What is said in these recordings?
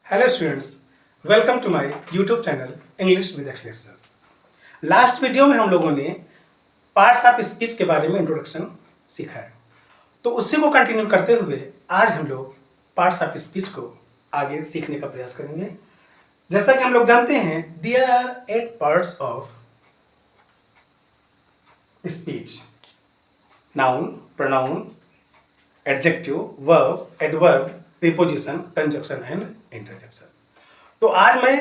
Hello students, welcome to my YouTube channel English with Akhilesh sir. Last video में हम लोगों ने पार्ट्स ऑफ स्पीच के बारे में इंट्रोडक्शन सीखा है, तो उसी को कंटिन्यू करते हुए आज हम लोग पार्ट्स ऑफ स्पीच को आगे सीखने का प्रयास करेंगे। जैसा कि हम लोग जानते हैं, there are 8 parts of speech: noun, pronoun, adjective, verb, adverb, preposition, conjunction and interjection. तो आज मैं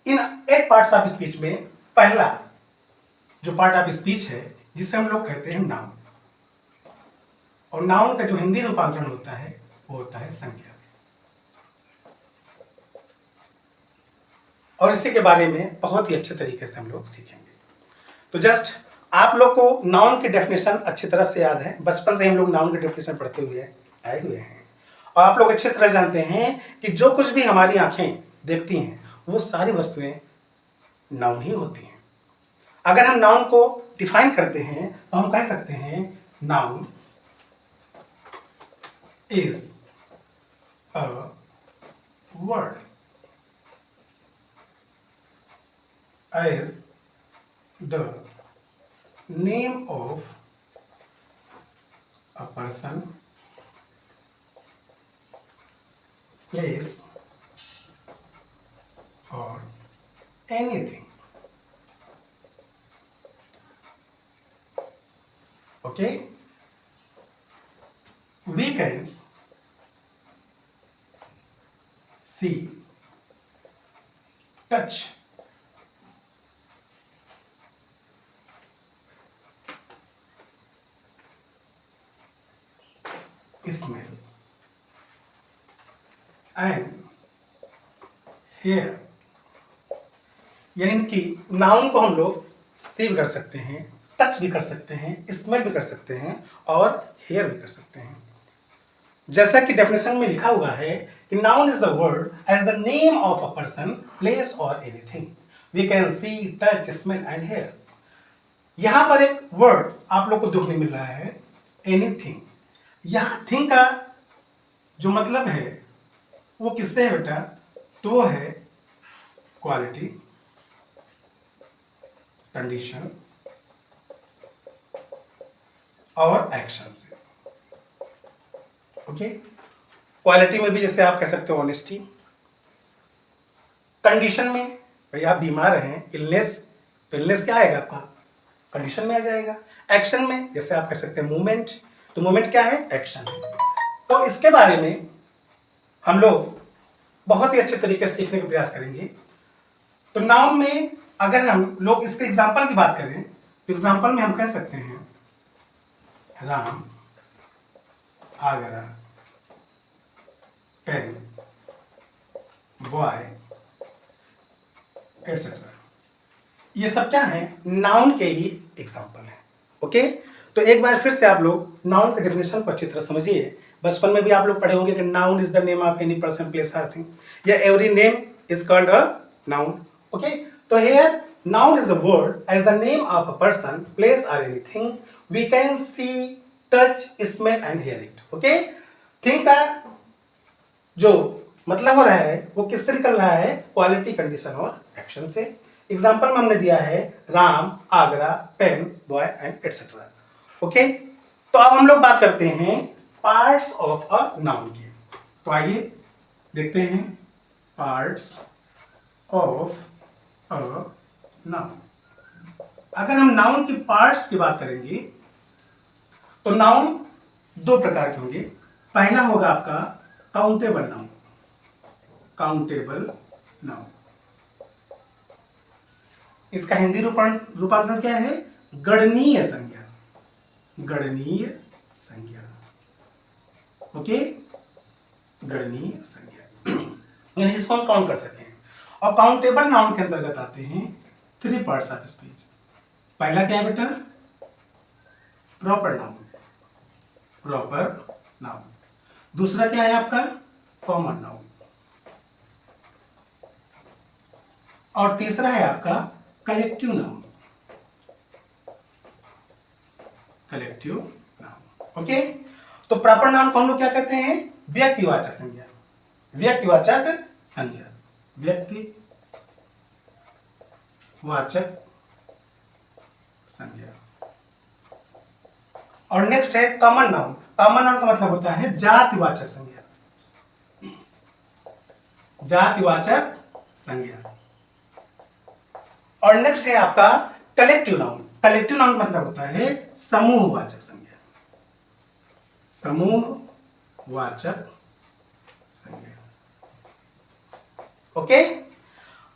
इन 8 पार्ट्स ऑफ स्पीच में पहला जो पार्ट ऑफ स्पीच है जिसे हम लोग कहते हैं नाउन, और नाउन का जो हिंदी रूपांतरण होता है वो होता है संज्ञा, और इसी के बारे में बहुत ही अच्छे तरीके से हम लोग सीखेंगे। तो जस्ट आप लोग को नाउन की डेफिनेशन अच्छी तरह से याद है, बचपन से हम लोग नाउन की डेफिनेशन पढ़ते हुए आए हुए हैं, और आप लोग अच्छी तरह जानते हैं कि जो कुछ भी हमारी आंखें देखती हैं वो सारी वस्तुएं नाउन ही होती हैं। अगर हम नाउन को डिफाइन करते हैं तो हम कह सकते हैं noun is a word as the name of a person, place or anything. Okay? We can see, touch, smell and hear। यानी कि नाउन को हम लोग सी भी कर सकते हैं, टच भी कर सकते हैं, स्मेल भी कर सकते हैं और हेयर भी कर सकते हैं। जैसा कि डेफिनेशन में लिखा हुआ है कि noun is the word as the name of a person, place और anything we can see, touch, smell and hear. यहां पर एक वर्ड आप लोग को देखने मिल रहा है, एनीथिंग। यहां थिंग का जो मतलब है वो किससे है बेटा? तो वो है क्वालिटी, कंडीशन और एक्शन से। ओके? क्वालिटी में भी जैसे आप कह सकते हो ऑनेस्टी, कंडीशन में भाई आप बीमार हैं, इलनेस, तो इलनेस क्या आएगा आपका? कंडीशन में आ जाएगा। एक्शन में जैसे आप कह सकते हैं मूवमेंट, तो मूवमेंट क्या है? एक्शन है। तो इसके बारे में हम लोग बहुत ही अच्छे तरीके से सीखने का प्रयास करेंगे। तो नाउन में अगर हम लोग इसके एग्जाम्पल की बात करें तो एग्जाम्पल में हम कह सकते हैं Ram, Agra, pen, boy, etcetera. ये सब क्या है? नाउन के ही एग्जाम्पल है। ओके? तो एक बार फिर से आप लोग नाउन के डेफिनेशन को अच्छी तरह समझिए। बचपन में भी आप लोग पढ़े होंगे कि noun is the name of any person, place और थिंग, या every name is called a noun. Okay? तो here noun is a word as the name of a person, place और anything we can see, touch, smell and hear it. Okay? Thing का जो मतलब हो रहा है वो किससे निकल रहा है? क्वालिटी, कंडीशन और एक्शन से। एग्जाम्पल में हमने दिया है Ram, Agra, pen, boy and etcetera. Okay? तो अब हम लोग बात करते हैं पार्ट्स ऑफ अ नाउन की। तो आइए देखते हैं पार्ट्स ऑफ अ नाउन। अगर हम नाउन की पार्ट्स की बात करेंगे तो नाउन दो प्रकार के होंगे। पहला होगा आपका काउंटेबल नाउन, काउंटेबल नाउन। इसका हिंदी रूपांतरण क्या है? गणनीय संज्ञा, गणनीय संज्ञा। ओके? गणनीय संज्ञा यानी इसको हम काउंट कर सकें। और काउंटेबल नाउन के अंतर्गत आते हैं 3 पार्ट्स ऑफ स्पीच। पहला क्या है बेटा? Proper noun, proper noun. दूसरा क्या है आपका? Common noun. और तीसरा है आपका collective noun, collective noun. Okay? तो प्रॉपर नाउन को हम लोग क्या कहते हैं? व्यक्तिवाचक संज्ञा, व्यक्तिवाचक संज्ञा, व्यक्ति वाचक संज्ञा। और नेक्स्ट है कॉमन नाउन। कॉमन नाउन का मतलब होता है जातिवाचक संज्ञा, जातिवाचक संज्ञा। और नेक्स्ट है आपका कलेक्टिव नाउन। कलेक्टिव नाउन मतलब होता है समूहवाचक संज्ञा, समूहवाचक संज्ञा। ओके।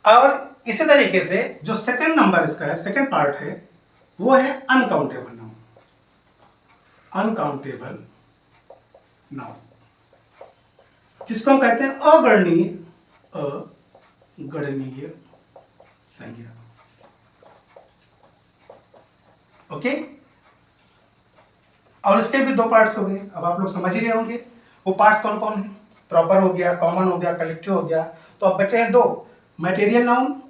और इसी तरीके से जो सेकंड नंबर इसका है, सेकंड पार्ट है, वो है अनकाउंटेबल नाउन। अनकाउंटेबल नाउन जिसको हम कहते हैं अगणनीय, अगणनीय संज्ञा। ओके। और इसके भी दो पार्ट्स हो गए, अब आप लोग समझ ही रहे होंगे वो पार्ट्स कौन कौन है। प्रॉपर हो गया, कॉमन हो गया, कलेक्टिव हो गया। तो अब बचे हैं दो, material noun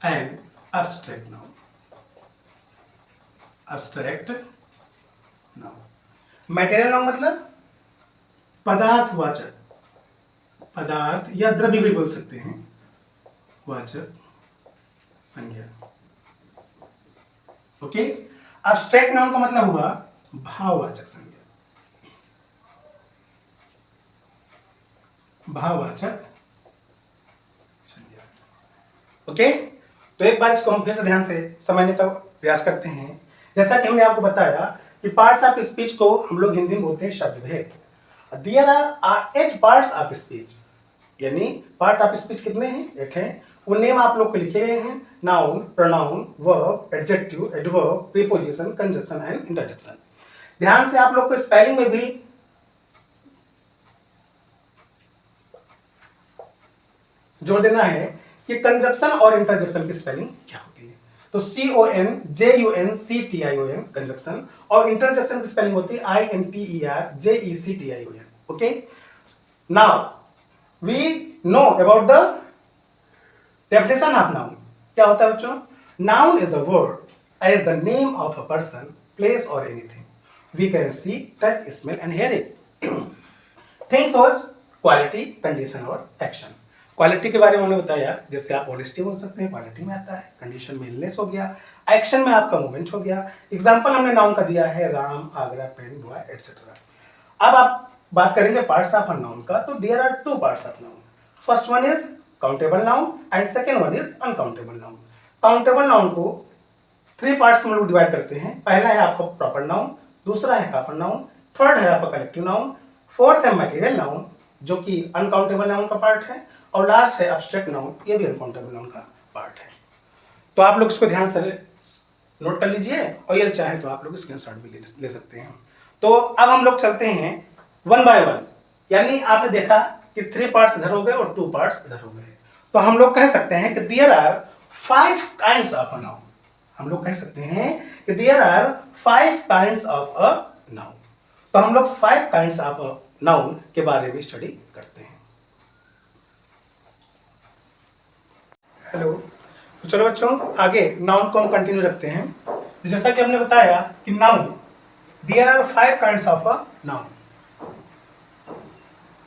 and abstract noun. abstract noun, material noun मतलब पदार्थवाचक, पदार्थ या द्रव्य भी बोल सकते हैं, वाचक संज्ञा। ओके। abstract नाउन का मतलब हुआ भाववाचक संज्ञा, भाववाचक संज्ञा। ओके। तो एक बार इसको हम फिर से ध्यान से समझने का प्रयास करते हैं। जैसा कि हमने आपको बताया कि पार्ट्स ऑफ स्पीच को हम लोग हिंदी में बोलते हैं शब्द भेद। There are 8 parts of speech, यानी पार्ट ऑफ स्पीच कितने हैं? 8 हैं। वो नेम आप लोग को लिखे गए हैं, noun, pronoun, verb, adjective, adverb, preposition, conjunction and interjection. ध्यान से आप लोग को स्पेलिंग में भी जोड़ देना है कि कंजक्शन और इंटरजेक्शन की स्पेलिंग क्या होती है। तो CONJUNCTION कंजक्शन, और इंटरजेक्शन की स्पेलिंग होती है INTERJECTION। Okay. Now we know about the definition of noun. क्या होता है बच्चों? Noun is a word as the name of a person, place और anything we can see, touch, smell and hear it. Things और quality, condition और action. Quality के बारे में उन्होंने बताया, जैसे आप ऑनेस्टी बोल सकते हैं, क्वालिटी में आता है। कंडीशन में इलनेस हो गया, एक्शन में आपका मूवमेंट हो गया। एग्जांपल हमने नाउन का दिया है Ram, Agra, pen, boy etcetera. अब आप बात करेंगे पार्ट्स ऑफ अ नाउन का, तो there are 2 parts of noun. First one is countable noun and second one is uncountable noun. Countable noun को 3 पार्ट्स में लोग डिवाइड करते हैं। पहला है आपका प्रॉपर नाउन, दूसरा है कॉमन नाउन, थर्ड है आपका कलेक्टिव नाउन, फोर्थ है मटेरियल नाउन जो कि अनकाउंटेबल नाउन का पार्ट है, और लास्ट है एब्स्ट्रैक्ट नाउन, ये भी अनकाउंटेबल नाउन का पार्ट है। तो आप लोग इसको ध्यान से नोट कर लीजिए, और यदि चाहे तो आप लोग स्क्रीनशॉट भी ले सकते हैं। तो अब हम लोग चलते हैं 1 बाय 1, यानी आपने देखा कि 3 पार्ट्स इधर हो गए और 2 पार्ट्स इधर हो गए। तो हम लोग कह सकते हैं कि there are 5 kinds of a noun. हम लोग कह सकते हैं कि there are 5 kinds of a noun. तो हम लोग 5 काइंड्स ऑफ अ नाउन के बारे में स्टडी करते हैं। हेलो। तो चलो बच्चों, आगे नाउन को हम कंटिन्यू रखते हैं। तो जैसा कि हमने बताया कि noun, there are 5 kinds of a noun,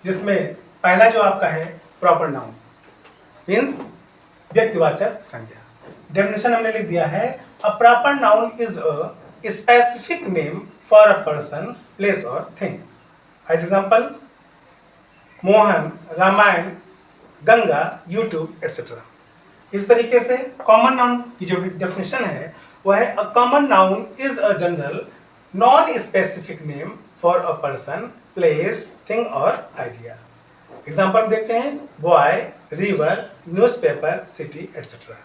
जिसमें पहला जो आपका है प्रॉपर नाउन, मीन्स व्यक्तिवाचक संज्ञा। डेफिनेशन हमने लिख दिया है, a proper noun is a specific name for a person, place और thing. As example Mohan, Ramayana, Ganga, YouTube etcetera. इस तरीके से कॉमन नाउन की जो डेफिनेशन है वह है, a common noun is a general non specific name for a person, place, thing और आइडिया। एग्जांपल देखते हैं, boy, river, newspaper, city etcetera.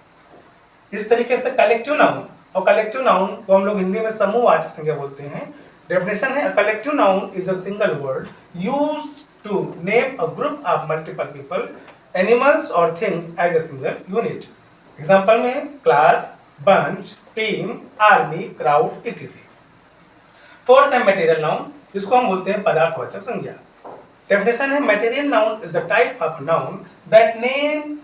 इस तरीके से कलेक्टिव नाउन, और कलेक्टिव नाउन को हम लोग हिंदी में समूहवाचक संज्ञा बोलते हैं। डेफिनेशन है, a collective noun is a single word used to name a group of multiple people, animals और things as a single unit. Example में class, bunch, team, army, crowd ETC. Fourth है मटेरियल नाउन, जिसको हम बोलते हैं पदार्थवाचक संज्ञा। Definition है, material noun is the type of noun that name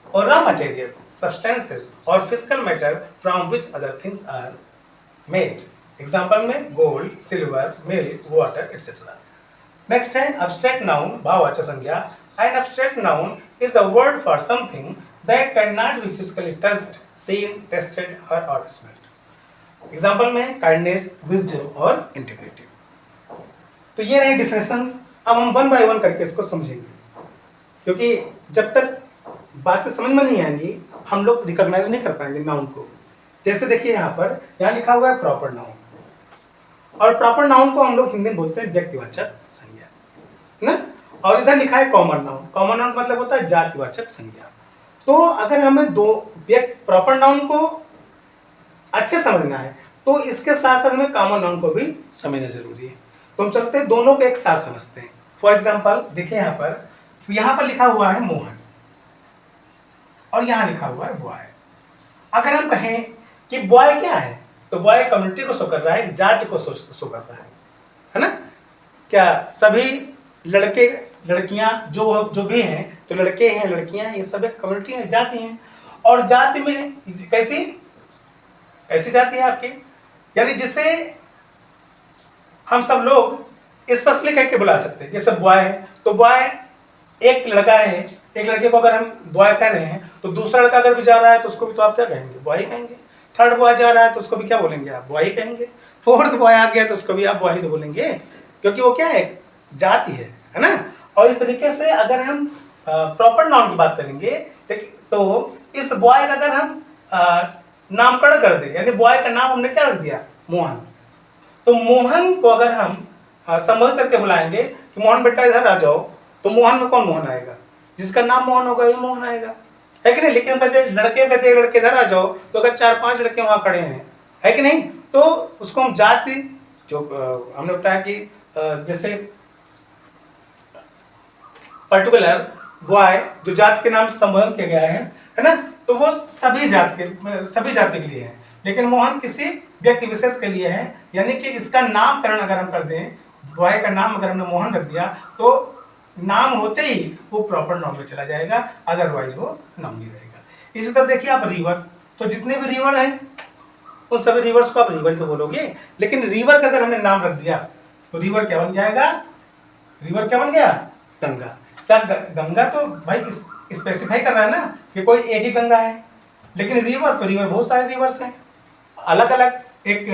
और raw material, substances or physical matter from which other things are made. Example में gold, silver, milk, water etcetera. Next है abstract noun, भाववाचक संज्ञा. An abstract noun is a word for something that cannot be physically touched, seen, tested or smelled. Example में kindness, wisdom और integrity. तो ये रहे definitions. अब हम वन बाय वन करके इसको समझेंगे, क्योंकि जब तक बातें समझ में नहीं आएंगी हम लोग रिकॉग्नाइज नहीं कर पाएंगे नाउन को. जैसे देखिए यहाँ लिखा हुआ है प्रॉपर नाउन, और प्रॉपर नाउन को हम लोग हिंदी में बोलते हैं व्यक्तिवाचक संज्ञा, है ना. और इधर लिखा है कॉमन नाउन. कॉमन नाउन मतलब होता है जातिवाचक संज्ञा. तो अगर हमें दो प्रॉपर नाउन को अच्छे समझना है तो इसके साथ साथ हमें कॉमन नाउन को भी समझना जरूरी है. तो हम चलते हैं दोनों को एक साथ समझते हैं. फॉर एग्जाम्पल देखिए यहाँ पर लिखा हुआ है मोहन और यहाँ लिखा हुआ है बॉय. अगर हम कहें कि बॉय क्या है तो बॉय कम्युनिटी को शो कर रहा है, जाति को शो कर रहा है ना. क्या सभी लड़के लड़कियां जो भी हैं, तो लड़के हैं लड़कियां हैं, ये सब एक कम्युनिटी है, जाति हैं. और जाति में कैसी जाति है आपकी, यानी जिसे हम सब लोग स्पेशली कह के बुला सकते हैं. जैसे बॉय है तो बॉय एक लड़का है, एक लड़के को अगर हम बॉय कह रहे हैं तो दूसरा लड़का अगर भी जा रहा है तो उसको भी तो आप क्या कहेंगे, बॉय कहेंगे. थर्ड बॉय जा रहा है तो उसको भी क्या बोलेंगे आप, बॉय कहेंगे. फोर्थ बॉय आ गया तो उसको भी आप बॉय तो बोलेंगे, क्योंकि वो क्या है, जाति है ना. और इस तरीके से अगर हम प्रॉपर नाउन की बात करेंगे तो इस बॉय का अगर हम नामकरण कर दे, यानी बॉय का नाम हमने क्या रख दिया, मोहन. तो मोहन को अगर हम संबोधित करके बुलाएंगे कि मोहन बेटा इधर आ जाओ, तो मोहन में कौन मोहन आएगा, जिसका नाम मोहन होगा ये मोहन आएगा, है कि नहीं. लेकिन लड़के इधर आ जाओ, तो अगर 4-5 लड़के वहां खड़े हैं, है कि नहीं, तो उसको हम जाति, जो हमने बताया कि जैसे पर्टिकुलर बॉय जो जाति के नाम से संबोधन किया गया है ना, तो वो सभी जाति के लिए है. लेकिन मोहन किसी व्यक्ति विशेष के लिए है, यानी कि इसका नामकरण अगर हम कर दें, बॉय का नाम अगर हमने मोहन रख दिया तो नाम होते ही वो प्रॉपर नाउन में चला जाएगा, अदरवाइज वो नाउन नहीं रहेगा. इसी तरह देखिए आप रिवर, तो जितने भी रिवर हैं उन सभी रिवर्स को आप रिवर तो बोलोगे, लेकिन रिवर का अगर हमने नाम रख दिया तो रिवर क्या बन जाएगा, रिवर क्या बन गया, गंगा. क्या गंगा तो भाई स्पेसिफाई कर रहा है ना कि कोई एक ही गंगा है, लेकिन रिवर तो रिवर बहुत सारे रिवर्स हैं, अलग अलग एक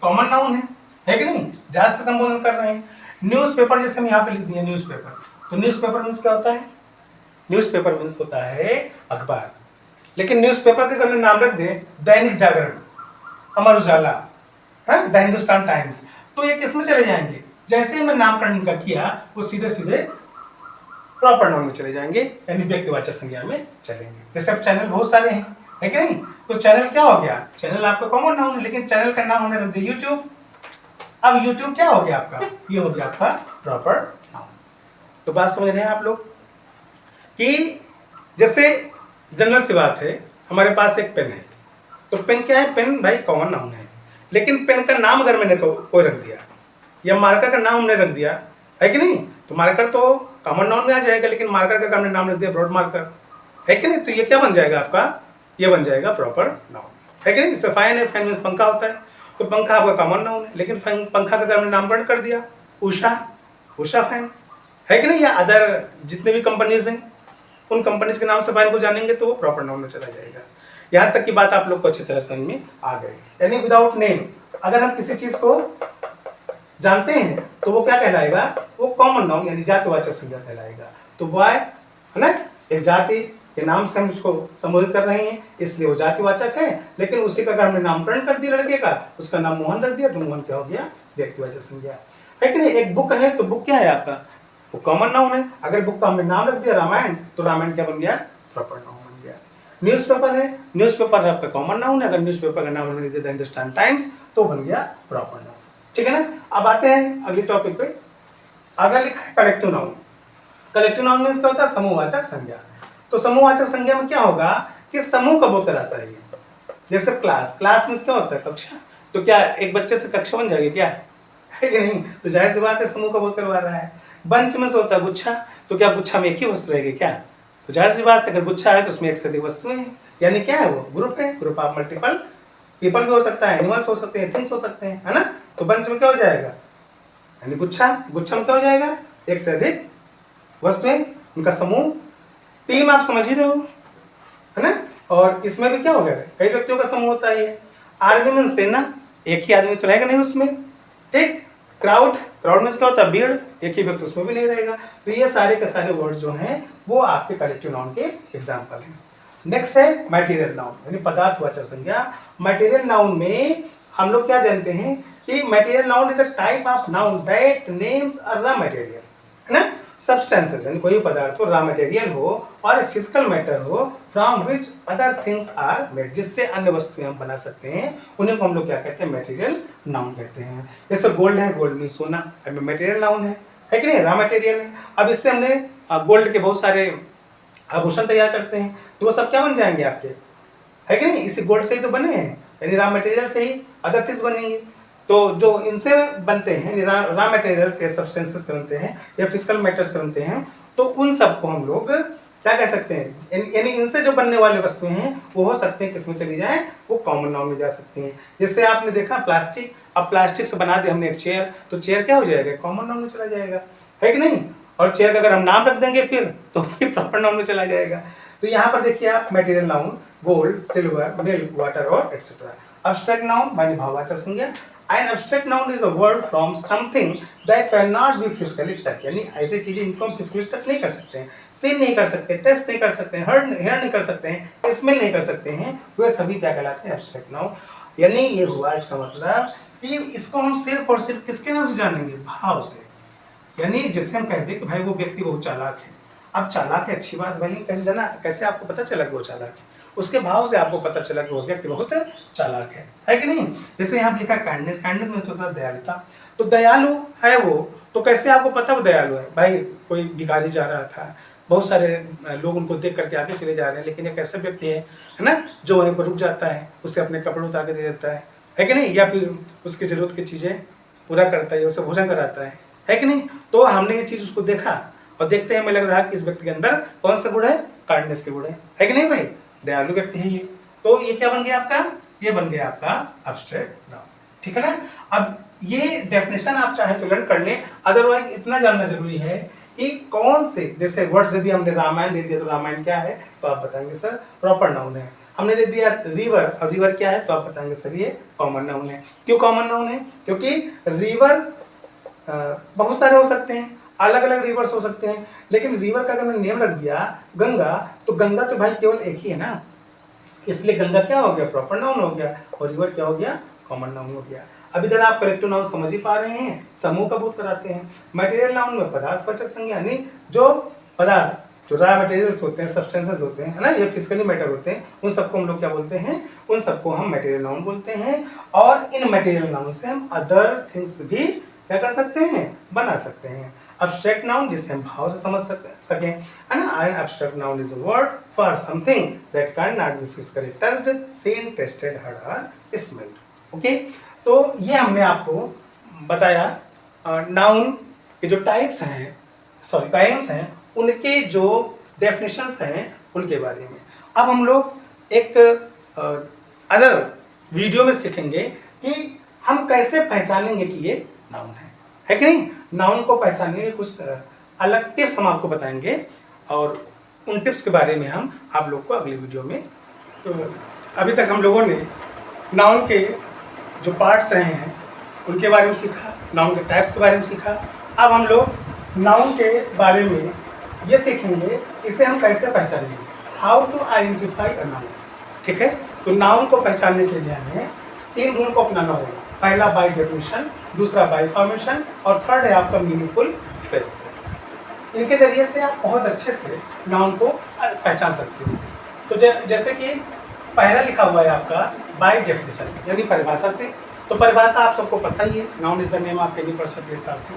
कॉमन नाउन है कि नहीं, जात से संबोधन कर रहे हैं. न्यूज़पेपर जैसे हम यहाँ पे लिख दिए न्यूज़पेपर, तो न्यूज़पेपर मीन्स क्या होता है, न्यूज़पेपर मीन्स होता है अखबार. लेकिन न्यूज़पेपर के अगर नाम रख दें दैनिक जागरण, अमर उजाला, द हिंदुस्तान टाइम्स, तो ये किस में चले जाएंगे, जैसे ही मैं नामकरण इनका किया वो सीधे सीधे प्रॉपर नाउन में चले जाएंगे, यानी व्यक्तिवाचक संज्ञा में चलेंगे. जैसे अब चैनल बहुत सारे हैं, है कि नहीं, तो चैनल क्या हो गया, चैनल आपका कॉमन नाउन है, लेकिन चैनल का नाम हमने रख दिया यूट्यूब. अब यूट्यूब क्या हो गया आपका, ये हो गया आपका प्रॉपर नाउन. तो बात समझ रहे हैं आप लोग कि जैसे जनरल सी बात है, हमारे पास एक पेन है, तो पेन क्या है, पेन भाई कॉमन नाउन है, लेकिन पेन का नाम अगर मैंने कोई रख दिया या मार्कर का नाम हमने रख दिया, है कि नहीं, तो मार्कर तो कॉमन नाउन में आ जाएगा, लेकिन मार्कर का हमने नाम रख दिया ब्रॉड मार्कर, है कि नहीं, तो ये क्या बन जाएगा आपका, ये बन जाएगा प्रॉपर नाउन, है कि नहीं. जैसे फैन है, फैन मीन्स पंखा होता है, तो पंखा आपका कॉमन नाउन है, लेकिन पंखा का अगर हमने नामकरण कर दिया उषा फैन, है कि नहीं, या अदर जितने भी कंपनीज हैं उन कंपनीज के नाम से फैन को जानेंगे तो वो प्रॉपर नाउन में चला जाएगा. यहाँ तक की बात आप लोग को अच्छी तरह समझ में आ गई. यानी विदाउट नेम अगर हम किसी चीज को जानते हैं तो वो क्या कहलाएगा, वो कॉमन नाउन यानी जातिवाचक संज्ञा कहलाएगा. तो बॉय है ना, एक जाति के नाम से हम उसको संबोधित कर रहे हैं, इसलिए वो जातिवाचक है, लेकिन उसी का अगर हमने नामकरण कर दिया लड़के का, उसका नाम मोहन रख दिया, तो मोहन क्या हो गया, व्यक्तिवाचक संज्ञा, है कि नहीं. एक बुक है तो बुक क्या है आपका, वो कॉमन नाउन है. अगर बुक का हमने नाम रख दिया रामायण, तो रामायण क्या बन गया, प्रॉपर नाउन बन गया. न्यूज़पेपर है, न्यूज़पेपर आपका कॉमन नाउन है, अगर न्यूज़पेपर का नाम हमने दिया हिंदुस्तान टाइम्स तो बन गया प्रॉपर नाउन. ठीक है ना. अब आते हैं अगले टॉपिक पे. अगला लिखा है collective noun. Collective noun means क्या होता है, समूहवाचक संज्ञा. तो समूहवाचक संज्ञा में क्या होगा कि समूह का बोध कराता है. जैसे क्लास मीन्स क्या होता है, कक्षा. तो क्या एक बच्चे से कक्षा बन जाएगी क्या, है कि नहीं, तो जाहिर सी बात है समूह का बोध करवा रहा है. बंच में से होता है गुच्छा, तो क्या गुच्छा में एक ही वस्तु रहेगी क्या, तो जाहिर सी बात है अगर गुच्छा है तो उसमें एक से अधिक वस्तुएं हैं, यानी क्या है वो ग्रुप है. ग्रुप ऑफ मल्टीपल पीपल भी हो सकता है, एनिमल्स हो सकते हैं, थिंग्स हो सकते हैं, है ना. तो बंच में क्या हो जाएगा, यानी गुच्छा में क्या हो जाएगा, एक से अधिक वस्तुएं, उनका समूह। टीम आप समझ ही रहे हो, है ना। और इसमें भी क्या हो गया, कई व्यक्तियों का समूह होता है। आर्मी में सेना, एक ही आदमी तो रहेगा नहीं उसमें, ठीक। क्राउड, क्राउड में क्या होता है, भीड़, एक ही व्यक्ति उसमें भी नहीं रहेगा। तो ये सारे के सारे वर्ड जो हैं वो आपके कलेक्टिव नाउन के एग्जाम्पल हैं। नेक्स्ट है मटेरियल नाउन, यानी पदार्थवाचक संज्ञा। मटेरियल नाउन में हम लोग क्या जानते हैं कि material noun is a type of noun that names a raw material, है ना। सब्सटेंसेस, यानी कोई पदार्थ हो, रॉ मटेरियल हो और फिजिकल मैटर हो, from which other things are made, जिससे अन्य वस्तुएं हम बना सकते हैं, उन्हें को हम लोग क्या कहते हैं, मटेरियल नाउन कहते हैं। जैसे गोल्ड है, गोल्ड में सोना, अब मटेरियल नाउन है कि नहीं, रॉ मटेरियल है। अब इससे हमने गोल्ड के बहुत सारे आभूषण तैयार करते हैं, तो वो सब क्या बन जाएंगे आपके, है कि नहीं, इसी गोल्ड से ही तो बने हैं, यानी रॉ मटेरियल से ही अदर थिंग्स बनेंगे। तो जो इनसे बनते हैं, रॉ मटेरियल से, सब्सटेंसेस से बनते हैं या फिजिकल मैटर से बनते हैं, तो उन सबको हम लोग क्या कह सकते हैं, यानी इनसे जो बनने वाले वस्तुएं हैं वो हो सकते हैं किसमें चली जाए, वो कॉमन नाउन में जा सकती हैं। जैसे आपने देखा प्लास्टिक, अब प्लास्टिक से बना दे हमने एक चेयर, तो चेयर क्या हो जाएगा, कॉमन नाउन में चला जाएगा, है कि नहीं। और चेयर का अगर हम नाम रख देंगे फिर तो फिर प्रॉपर नाउन में चला जाएगा। तो यहाँ पर देखिए आप material noun gold, silver, milk, water और एक्सेट्रा। अब्स्ट्रैक्ट नाउन माने भाववाचक संज्ञा। An abstract noun is a word from something that cannot be physically touched, यानी ऐसी चीजें इनको हम physically touch नहीं कर सकते हैं, सीन नहीं कर सकते, टेस्ट नहीं कर सकते हैं, हेयर नहीं कर सकते हैं, स्मेल नहीं कर सकते हैं, वे सभी क्या कहलाते हैं, एब्स्ट्रैक्ट नाउन। यानी ये हुआ इसका मतलब कि इसको हम सिर्फ और सिर्फ किसके नाम से जानेंगे, भाव से। यानी जिससे हम कहते हैं कि भाई वो व्यक्ति बहुत चालाक है। अब चालाक है अच्छी बात, भाई कैसे जाना, कैसे आपको पता चला कि वो चालाक है, उसके भाव से आपको पता चला कि वो व्यक्ति बहुत चालाक है कि नहीं। जैसे यहाँ लिखा काइंडनेस, काइंडनेस में होता है दयालुता, तो दयालु है वो, तो कैसे आपको पता वो दयालु है, भाई कोई भिखारी जा रहा था, बहुत सारे लोग उनको देख करके आगे चले जा रहे हैं, लेकिन एक ऐसा व्यक्ति है ना, जो वहीं पर रुक जाता है, उसे अपने कपड़े उतार के दे देता है कि नहीं, या फिर उसकी जरूरत की चीज़ें पूरा करता है, उसे भोजन कराता है कि नहीं। तो हमने ये चीज़ उसको देखा और देखते हैं हमें लग रहा है कि इस व्यक्ति के अंदर कौन सा गुण है, काइंडनेस के गुण है कि नहीं भाई, दयालु व्यक्ति है ये। तो ये क्या बन गया आपका, ये बन गया आपका एब्स्ट्रैक्ट नाउन, ठीक है ना। अब ये डेफिनेशन आप चाहे तो लर्न कर लें, अदरवाइज इतना जानना जरूरी है कि कौन से, जैसे वर्ड्स दे दिया हमने, रामायण दे दिया तो रामायण क्या है, तो आप बताएंगे सर प्रॉपर नाउन है। हमने दे दिया रिवर, अब रिवर क्या है, तो आप बताएंगे सर ये कॉमन नाउन है। क्यों कॉमन नाउन है, क्योंकि रिवर बहुत सारे हो सकते हैं, अलग अलग रिवर्स हो सकते हैं, लेकिन रिवर का अगर मैंने नेम रख दिया गंगा, तो गंगा तो भाई केवल एक ही है ना, इसलिए गंगा क्या हो गया, प्रॉपर नाउन हो गया, और रिवर क्या हो गया, कॉमन नाउन हो गया। अब इधर आप कलेक्टिव नाउन समझ ही पा रहे हैं, समूह का बोध कराते हैं। मटेरियल नाउन में पदार्थवाचक संज्ञा, यानी जो पदार्थ, जो रॉ मटेरियल्स होते हैं, सब्सटेंसेस होते हैं, है ना, ये फिजिकली मैटर होते हैं, उन सबको हम लोग क्या बोलते हैं, उन सबको हम मटेरियल नाउन बोलते हैं। और इन मटेरियल नाउन से हम अदर थिंग्स भी क्या कर सकते हैं, बना सकते हैं। Abstract noun जिसे हम भाव से समझ सकें, है ना। An abstract noun is a word for something that cannot be physically touched, seen, tasted, heard or smelled. Okay? तो ये हमने आपको बताया नाउन के जो टाइप्स हैं, सॉरी काइंड्स हैं, उनके जो डेफिनेशंस हैं उनके बारे में। अब हम लोग एक अदर वीडियो में सीखेंगे कि हम कैसे पहचानेंगे कि ये नाउन है कि नहीं। नाउन को पहचानने के कुछ अलग टिप्स हम आपको बताएंगे, और उन टिप्स के बारे में हम आप लोग को अगली वीडियो में। तो अभी तक हम लोगों ने नाउन के जो पार्ट्स रहे हैं उनके बारे में सीखा, नाउन के टाइप्स के बारे में सीखा। अब हम लोग नाउन के बारे में ये सीखेंगे इसे हम कैसे पहचानेंगे, how to identify a noun, ठीक है। तो नाउन को पहचानने के लिए हमें 3 गुण को अपनाना होगा। पहला बाय डेफिनेशन, दूसरा बाय फॉर्मेशन, और थर्ड है आपका मीनिंगफुल फ्रेज से। इनके जरिए से आप बहुत अच्छे से नाउन को पहचान सकते हो। तो जैसे कि पहला लिखा हुआ है आपका बाय डेफिनेशन, यानी परिभाषा से। तो परिभाषा आप सबको पता ही है, noun is the name of any person के हिसाब से,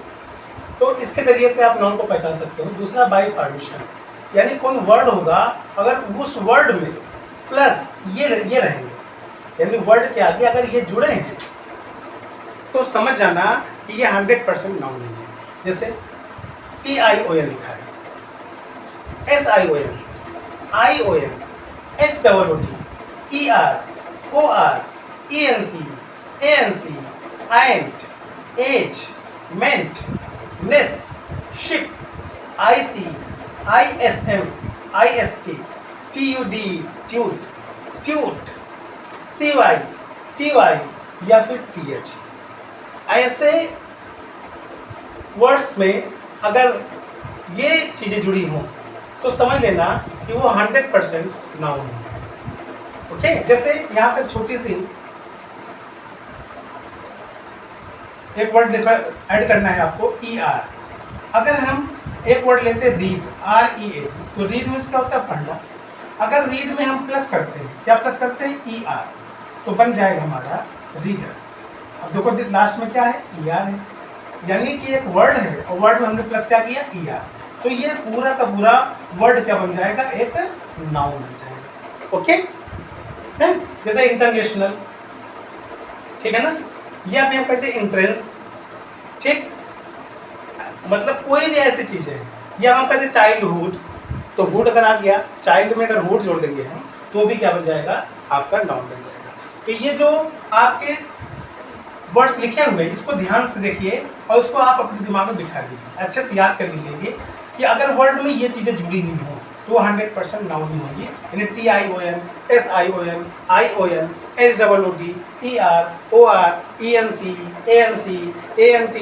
तो इसके जरिए से आप नाउन को पहचान सकते हो। दूसरा बाय फॉर्मेशन, यानी कोई वर्ड होगा, अगर उस वर्ड में प्लस ये रहेंगे, यानी वर्ड के आगे अगर ये जुड़े हैं तो समझ जाना कि ये 100% नाउन नहीं है। जैसे TION लिखा है, SION, ION, HOOD, ER, OR, ENC, ANC, INT, age, meant, ness, ship, ICISM, IST, TUD, tweet, tweet, CY, TY या फिर TH। ऐसे वर्ड्स में अगर ये चीज़ें जुड़ी हों तो समझ लेना कि वो 100% नाउन है। ओके, जैसे यहाँ पर छोटी सी एक वर्ड देखो, ऐड करना है आपको, ER। अगर हम एक वर्ड लेते हैं रीड, READ, तो रीड मीन्स क्या होता है? पढ़ना। अगर रीड में हम प्लस करते हैं, क्या प्लस करते हैं? ER, तो बन जाएगा हमारा रीडर। अब देखो लास्ट में क्या है? ER है, यानी कि एक वर्ड है और वर्ड में हमने प्लस क्या किया? ER, तो ये पूरा का पूरा वर्ड क्या बन जाएगा? एक नाउन बन जाएगा। ओके है? जैसे इंटरनेशनल, ठीक है ना, या फिर हम कैसे एंट्रेंस, ठीक, मतलब कोई भी ऐसी चीज़ है। या हम कहते चाइल्डहुड, तो हुड अगर आ गया, चाइल्ड में अगर हुड जोड़ देंगे हम तो भी क्या बन जाएगा? आपका नाउन बन जाएगा। तो ये जो आपके वर्ड्स लिखे हुए हैं इसको ध्यान से देखिए और उसको आप अपने दिमाग में बिठा दीजिए, अच्छे से याद कर लीजिए कि अगर वर्ड में ये चीज़ें जुड़ी नहीं हो तो 100% नाउन ही होगी। यानी TION, SION, ION, SOOD, ER, OR, ENC, ANC, ANT,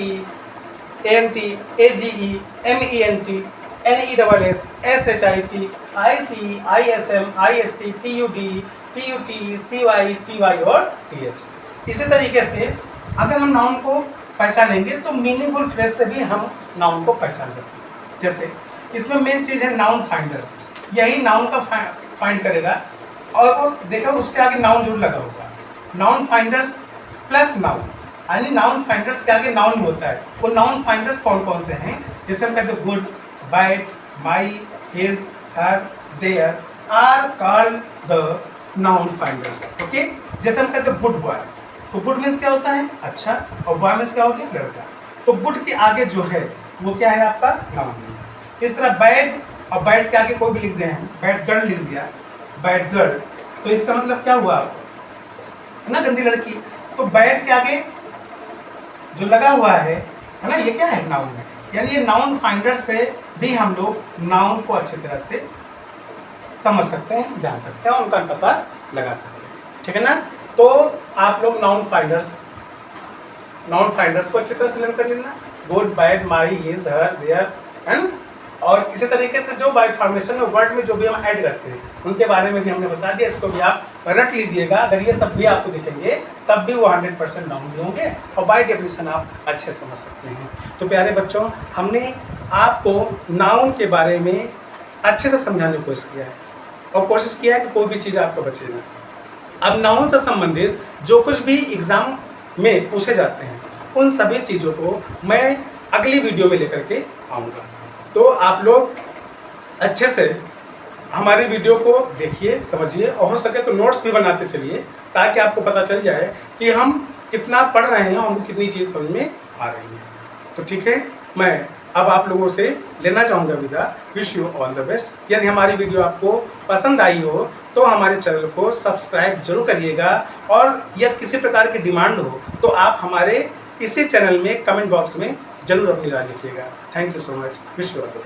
AGE, MENT, NESS, SHIT, IC, ISM, IST, TUD, TUT, CY, TY और TH। इसी तरीके से अगर हम नाउन को पहचानेंगे तो मीनिंगफुल फ्रेज से भी हम नाउन को पहचान सकते हैं। जैसे इसमें मेन चीज़ है नाउन फाइंडर्स, यही नाउन का फाइंड करेगा और वो देखो उसके आगे नाउन जरूर लगा होगा। नाउन फाइंडर्स प्लस नाउन, यानी नाउन फाइंडर्स के आगे नाउन होता है। वो नाउन फाइंडर्स कौन कौन से हैं? जैसे हम कहते हैं good, bad, my, his, her, their are called the noun finders. Okay, जैसे हम कहते हैं गुड बॉय, तो गुड मीन्स क्या होता है? अच्छा, और बॉय मीन्स क्या होता है? लड़का। तो गुड के आगे जो है वो क्या है? आपका नाउन। इस तरह बैड, और बैड के आगे कोई भी लिख दे हैं, बैड गर्ल लिख दिया, बैड गर्ल, तो इसका मतलब क्या हुआ? ना गंदी लड़की। तो बैड के आगे जो लगा हुआ है ना, ये क्या है? नाउन है। यानी ये नाउन फाइंडर से भी हम लोग नाउन को अच्छी तरह से समझ सकते हैं, जान सकते हैं और उनका पता लगा सकते हैं, ठीक है ना। तो आप लोग नाउन फाइंडर्स को अच्छी तरह से लर्न कर लेना, good, bad, my, his, her, their, है ना। और इसी तरीके से जो बाय फॉर्मेशन में वर्ड में जो भी हम ऐड करते हैं उनके बारे में भी हमने बता दिया, इसको भी आप रट लीजिएगा। अगर ये सब भी आपको दिखेंगे तब भी वो 100% नाउन भी होंगे और बाय डेफिनेशन आप अच्छे समझ सकते हैं। तो प्यारे बच्चों, हमने आपको नाउन के बारे में अच्छे से समझाने की कोशिश किया है और कोशिश किया है कि कोई भी चीज़ आपको बचे ना। अब नाउन से संबंधित जो कुछ भी एग्ज़ाम में पूछे जाते हैं उन सभी चीज़ों को मैं अगली वीडियो में लेकर के आऊँगा। तो आप लोग अच्छे से हमारी वीडियो को देखिए, समझिए और हो सके तो नोट्स भी बनाते चलिए ताकि आपको पता चल जाए कि हम कितना पढ़ रहे हैं और हमको कितनी चीज़ समझ में आ रही है। तो ठीक है, मैं अब आप लोगों से लेना चाहूँगा विदा। Wish you all the best. यदि हमारी वीडियो आपको पसंद आई हो तो हमारे चैनल को सब्सक्राइब जरूर करिएगा और यदि किसी प्रकार की डिमांड हो तो आप हमारे इसी चैनल में कमेंट बॉक्स में जरूर अपनी राय लिखिएगा। Thank you so much. Wish you all the best.